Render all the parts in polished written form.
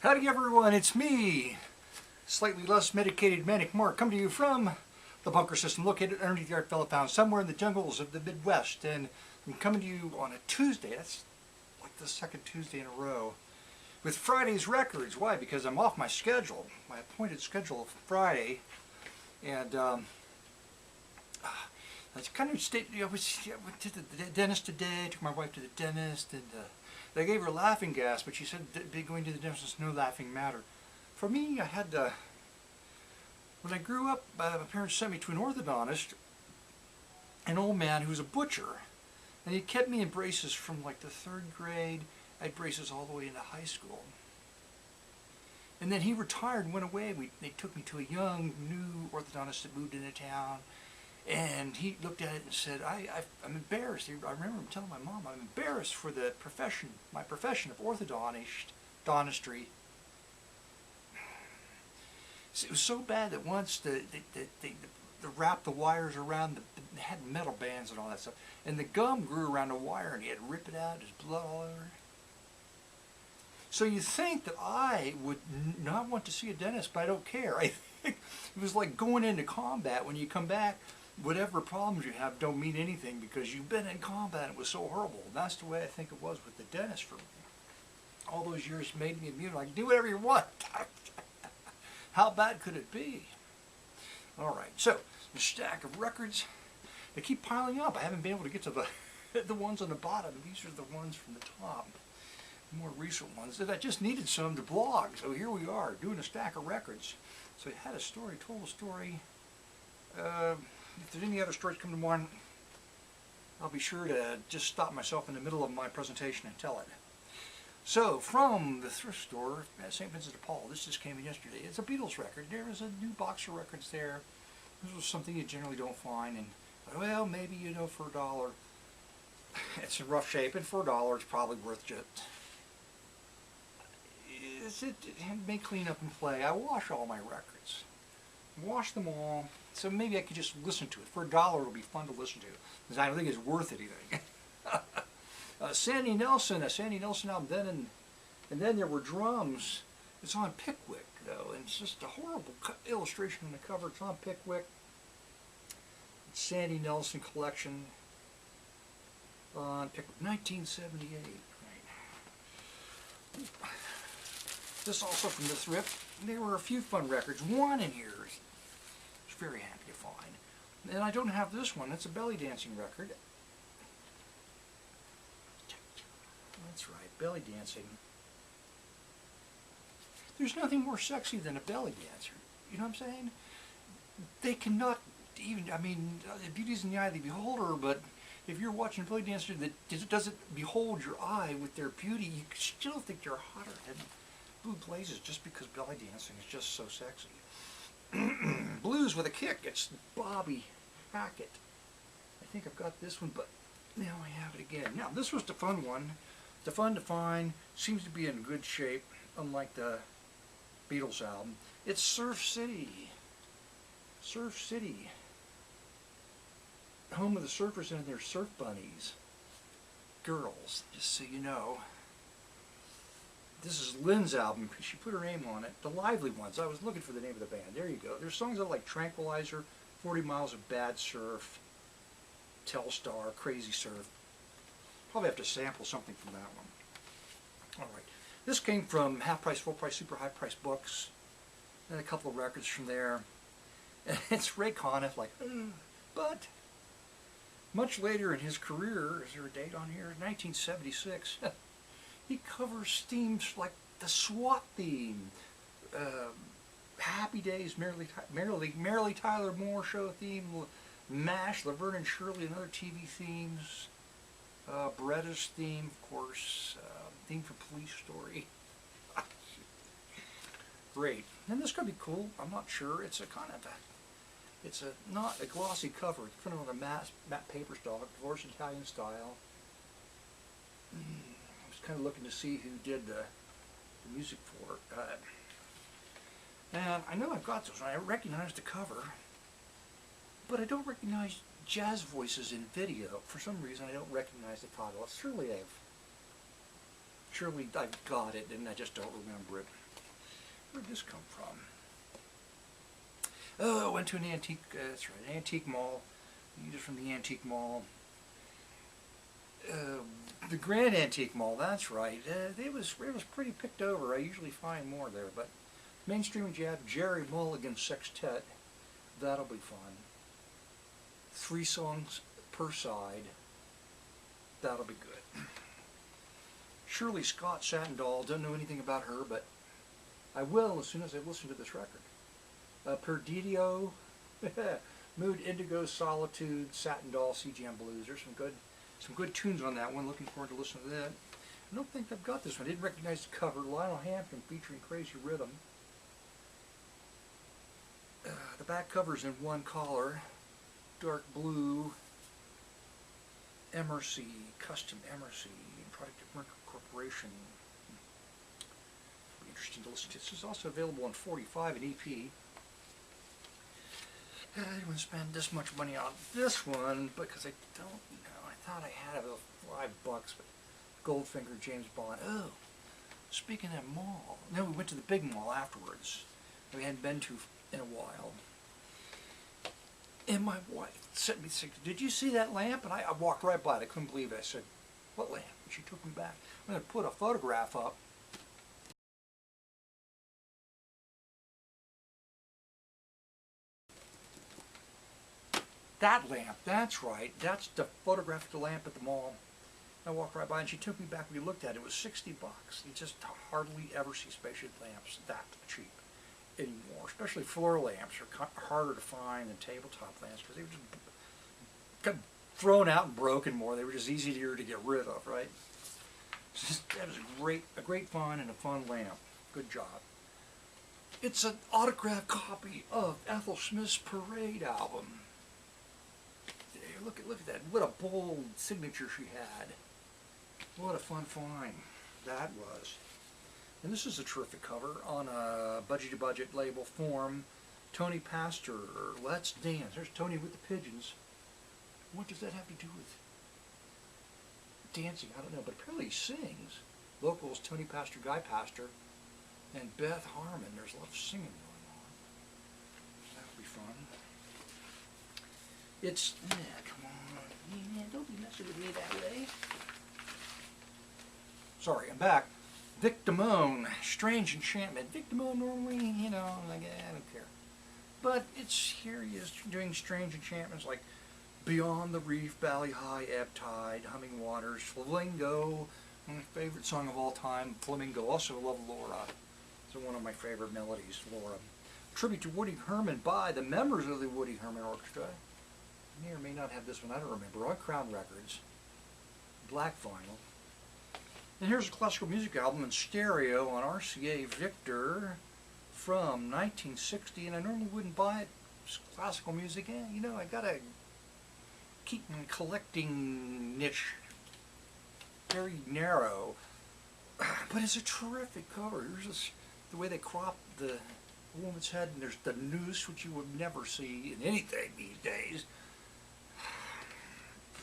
Howdy everyone, it's me, slightly less medicated Manic Mark, coming to you from the bunker system located underneath the Art Villa found somewhere in the jungles of the Midwest. And I'm coming to you on a Tuesday. That's like the second Tuesday in a row with Friday's records. Why? Because I'm off my schedule, my appointed schedule of Friday. And that's kind of state. I went to the dentist today. Took my wife to the dentist, and they gave her laughing gas, but she said going to the dentist is no laughing matter. For me, I had when I grew up, my parents sent me to an orthodontist, an old man who was a butcher, and he kept me in braces from like the 3rd grade. I had braces all the way into high school. And then he retired and went away. They took me to a young, new orthodontist that moved into town. And he looked at it and said, I'm embarrassed. I remember him telling my mom, I'm embarrassed for the profession, my profession of orthodontistry. It was so bad that once they wrapped the wires around, they had metal bands and all that stuff, and the gum grew around the wire and he had to rip it out, there's blood all over. So you think that I would not want to see a dentist, but I don't care. I think it was like going into combat. When you come back, whatever problems you have don't mean anything because you've been in combat and it was so horrible. And that's the way I think it was with the dentist for me. All those years made me immune. Like, do whatever you want. How bad could it be? All right, so the stack of records, they keep piling up. I haven't been able to get to the ones on the bottom. These are the ones from the top. More recent ones that I just needed some to blog. So here we are doing a stack of records. So I had a story, told a story. If there's any other stories come to mind, I'll be sure to just stop myself in the middle of my presentation and tell it. So from the thrift store at St. Vincent de Paul, this just came in yesterday. It's a Beatles record. There is a new box of records there. This was something you generally don't find, and well, maybe for $1. It's in rough shape, and for $1 it's probably worth just. It may clean up and play. I wash all my records. Wash them all. So maybe I could just listen to it. For $1 it'll be fun to listen to. Because I don't think it's worth anything. Sandy Nelson, a Sandy Nelson album, and then there were drums. It's on Pickwick though, and it's just a horrible illustration on the cover. It's on Pickwick. It's Sandy Nelson collection on Pickwick, 1978. Right. This also from the thrift. There were a few fun records. One in here I was very happy to find. And I don't have this one. It's a belly dancing record. That's right, belly dancing. There's nothing more sexy than a belly dancer. You know what I'm saying? They cannot even, beauty's in the eye of the beholder, but if you're watching a belly dancer that doesn't behold your eye with their beauty, you still think they're hotter than blue blazes just because belly dancing is just so sexy. Blues with a Kick. It's Bobby Hackett. I think I've got this one, but now I have it again. Now, this was the fun one. The fun to find. Seems to be in good shape, unlike the Beatles album. It's Surf City. Surf City. Home of the surfers and their surf bunnies. Girls, just so you know. This is Lynn's album. She put her name on it. The Lively Ones. I was looking for the name of the band. There you go. There's songs that like Tranquilizer, 40 Miles of Bad Surf, Telstar, Crazy Surf. Probably have to sample something from that one. All right. This came from Half Price, Full Price, Super High Price Books. And a couple of records from there. And it's Ray Conniff, like, but much later in his career, is there a date on here? 1976. He covers themes like the SWAT theme, Happy Days, Merrily Tyler Moore show theme, MASH, Laverne and Shirley, and other TV themes, Beretta's theme, of course, theme for Police Story. Great. And this could be cool. I'm not sure. It's a kind of not a glossy cover. It's printed on a matte paper stock, divorce Italian style. Kind of looking to see who did the music for it. And I know I've got this one. I recognize the cover, but I don't recognize jazz voices in video. For some reason, I don't recognize the title. Surely I've got it, and I just don't remember it. Where'd this come from? Oh, I went to an antique, that's right, an antique mall. These are from the antique mall. The Grand Antique Mall, that's right. It was pretty picked over. I usually find more there, but Mainstream Jazz, Jerry Mulligan Sextet, that'll be fun. 3 songs per side, that'll be good. Shirley Scott Satin Doll, don't know anything about her, but I will as soon as I listen to this record. Perdido, Mood Indigo, Solitude, Satin Doll, CGM Blues. There's some good tunes on that one. Looking forward to listening to that. I don't think I've got this one. I didn't recognize the cover. Lionel Hampton featuring Crazy Rhythm. The back cover's in one color, dark blue. MRC, custom MRC, product of Mercury Corporation. It'll be interesting to listen to. This is also available on 45 and EP. I didn't spend this much money on this one because I don't know. I thought I had about $5, but Goldfinger, James Bond. Oh, speaking of mall, no, we went to the big mall afterwards. That we hadn't been to in a while. And my wife sent me, did you see that lamp? And I walked right by it. I couldn't believe it. I said, what lamp? And she took me back. I'm going to put a photograph up. That lamp, that's right. That's the photograph of the lamp at the mall. I walked right by and she took me back. We looked at it. It was $60. You just hardly ever see spaceship lamps that cheap anymore. Especially floor lamps are harder to find than tabletop lamps because they were just got thrown out and broken more. They were just easier to get rid of, right? That was a great find and a fun lamp. Good job. It's an autographed copy of Ethel Smith's Parade album. Look at that. What a bold signature she had. What a fun find that was. And this is a terrific cover on a budget-to-budget label form. Tony Pastor, Let's Dance. There's Tony with the pigeons. What does that have to do with dancing? I don't know, but apparently he sings. Locals, Tony Pastor, Guy Pastor, and Beth Harmon. There's a lot of singing going on. That'll be fun. It's, yeah, come on, yeah, don't be messing with me that way. Sorry, I'm back. Vic Damone, Strange Enchantment. Vic Damone normally, you know, like, I don't care. But it's, here he is doing strange enchantments like Beyond the Reef, Valley High, Ebb Tide, Humming Waters, Flamingo, my favorite song of all time, Flamingo. Also love Laura. It's one of my favorite melodies, Laura. Tribute to Woody Herman by the members of the Woody Herman Orchestra. May or may not have this one, I don't remember, on Crown Records, black vinyl. And here's a classical music album in stereo on RCA Victor from 1960, and I normally wouldn't buy it. It's classical music, you know, I gotta keep my collecting niche very narrow, but it's a terrific cover. Here's this, the way they crop the woman's head, and there's the noose, which you would never see in anything these days.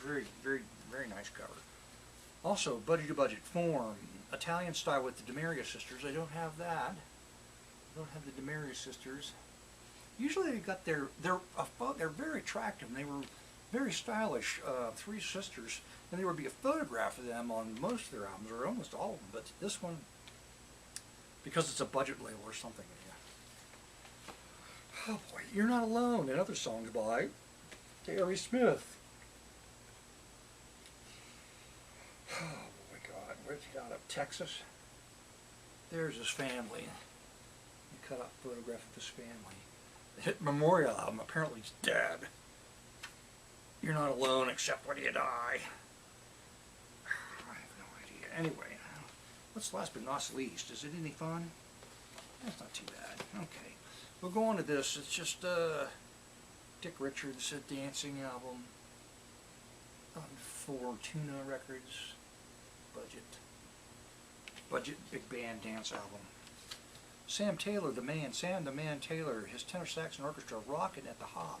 Very, very, very nice cover. Also, budget-to-budget form, Italian style with the DeMaria sisters. I don't have that. I don't have the DeMaria sisters. Usually they got they're very attractive, and they were very stylish, 3 sisters, and there would be a photograph of them on most of their albums, or almost all of them, but this one, because it's a budget label or something. Yeah. Oh boy, You're Not Alone, and other songs by Gary Smith. Oh my God, where's he out of Texas? There's his family. You cut out a photograph of his family. The hit memorial album, apparently he's dead. You're not alone except when you die. I have no idea. Anyway, what's last but not least? Is it any fun? That's not too bad. Okay. We'll go on to this. It's just Dick Richards' dancing album on Fortuna Records. Budget big band dance album. Sam Taylor, Sam the Man Taylor, his tenor sax and orchestra, Rockin' at the Hop.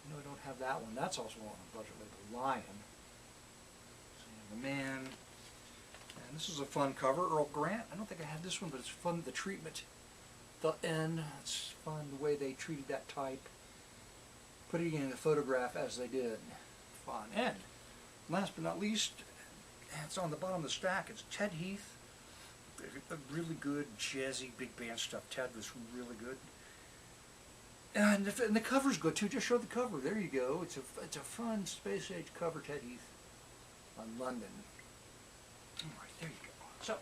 No, I don't have that one. That's also on a budget label, Lion. Sam the Man. And this is a fun cover. Earl Grant. I don't think I had this one, but it's fun. The Treatment the end. It's fun the way they treated that type, putting it in the photograph as they did. Fun. And last but not least, it's on the bottom of the stack. It's Ted Heath. A really good jazzy big band stuff. Ted was really good. And the cover's good too. Just show the cover. There you go. It's a fun space age cover. Ted Heath on London. All right, there you go.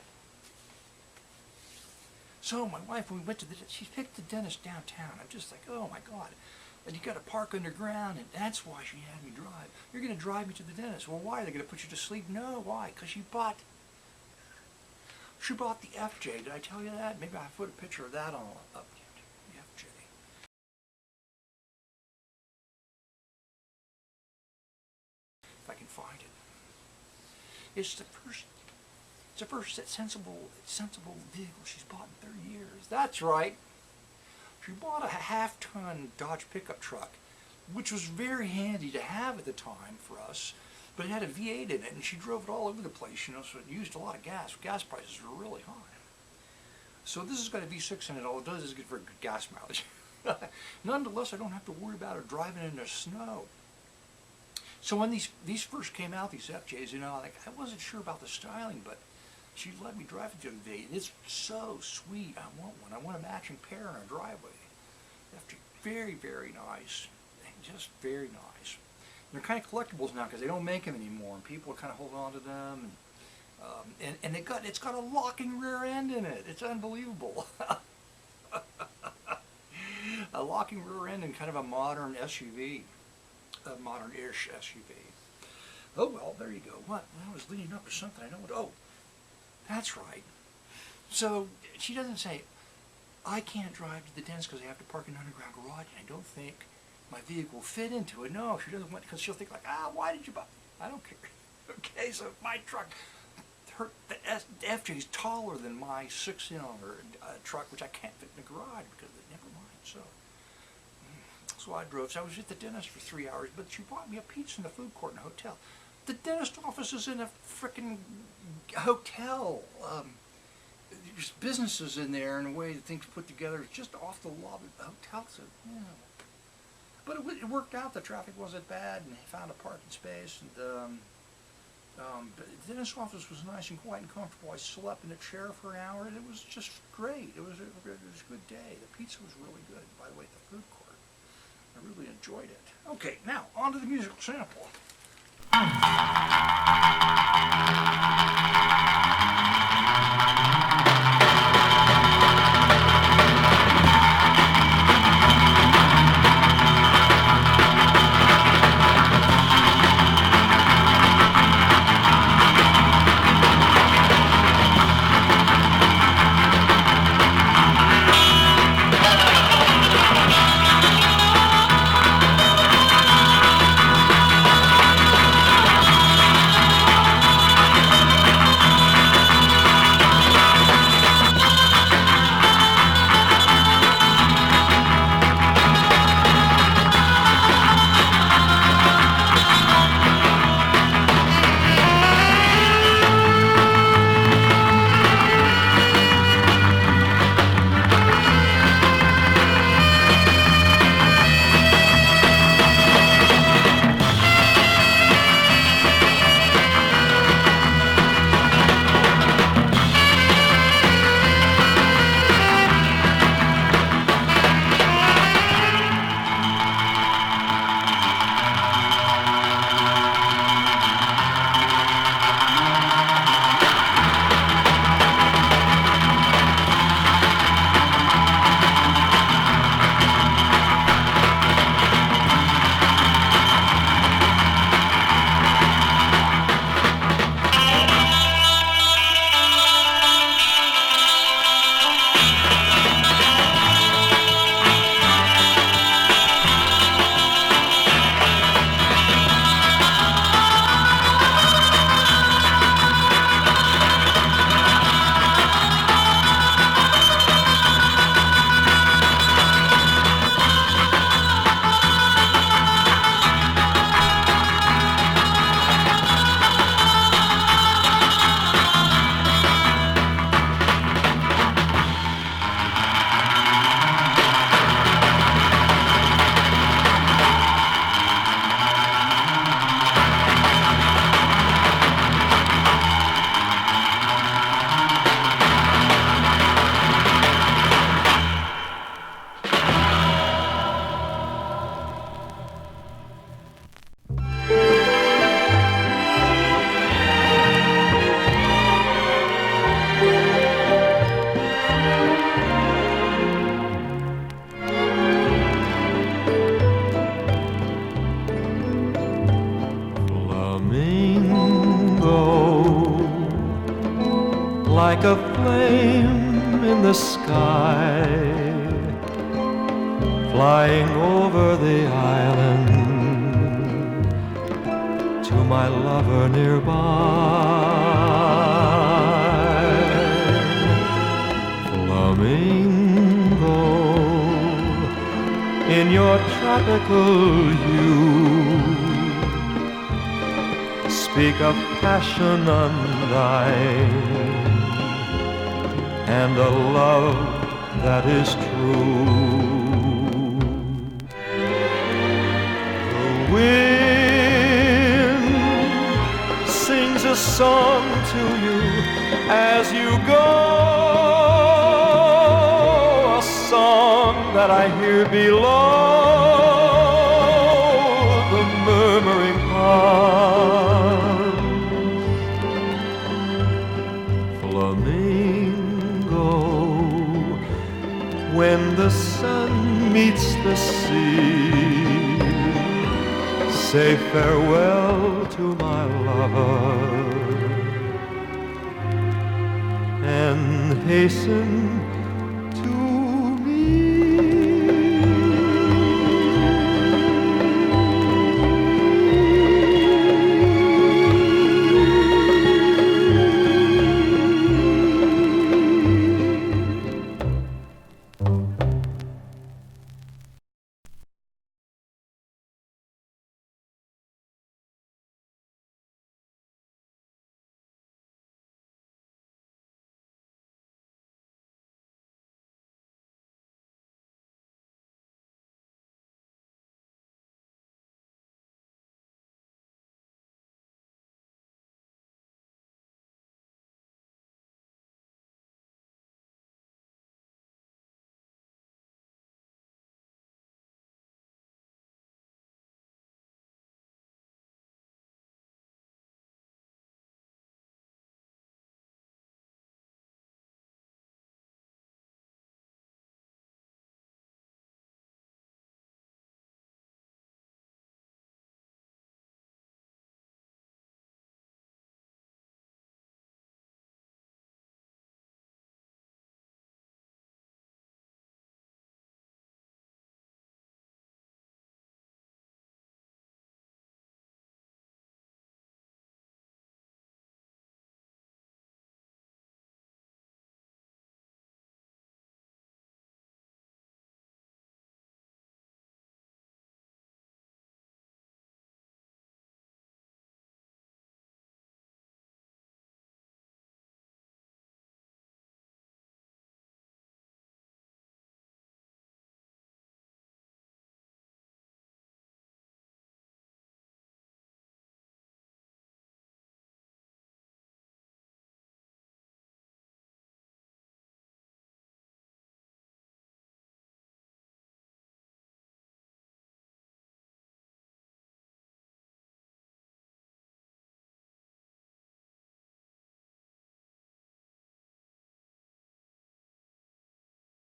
So my wife, when we went to she picked the dentist downtown. I'm just like, oh my God. And you got to park underground, and that's why she had me drive. You're going to drive me to the dentist. Well, why? They're going to put you to sleep? No, why? Because she bought the FJ. Did I tell you that? Maybe I put a picture of that on up the FJ. If I can find it. It's the first sensible vehicle she's bought in 30 years. That's right. She bought a half-ton Dodge pickup truck, which was very handy to have at the time for us, but it had a V8 in it, and she drove it all over the place, you know, so it used a lot of gas. Gas prices were really high. So this has got a V6 in it. All it does is get very good gas mileage. Nonetheless, I don't have to worry about her driving in the snow. So when these first came out, these FJs, you know, like I wasn't sure about the styling, but she let me drive it to the V8. It's so sweet. I want one. I want a matching pair in our driveway. FJ, very, very nice. Just very nice. They're kind of collectibles now because they don't make them anymore, and people are kind of holding on to them. And it's got a locking rear end in it. It's unbelievable. A locking rear end and kind of a modern SUV, a modern-ish SUV. Oh well, there you go. What? Well, I was leading up to something. I know what. Oh, that's right. So she doesn't say, I can't drive to the dentist because I have to park in an underground garage, and I don't think my vehicle will fit into it. No, she doesn't want, because she'll think like, why did you buy? I don't care. Okay, so my truck, the FJ is taller than my 6-cylinder truck, which I can't fit in the garage because of it. Never mind. So I drove. So I was at the dentist for 3 hours, but she bought me a pizza in the food court in a hotel. The dentist office is in a frickin' hotel. There's businesses in there, and the way that things put together is just off the lobby of the hotel. So, yeah. But it worked out. The traffic wasn't bad, and they found a parking space. And but the dentist office was nice and quiet and comfortable. I slept in a chair for an hour, and it was just great. It was a good day. The pizza was really good, by the way, at the food court. I really enjoyed it. Okay, now on to the musical sample. like a flame in the sky, flying over the island to my lover nearby. Flamingo, in your tropical hue, speak of passion undying and a love that is true. The wind sings a song to you as you go, a song that I hear below the murmuring pond. Flamingo, when the sun meets the sea, say farewell to my lover and hasten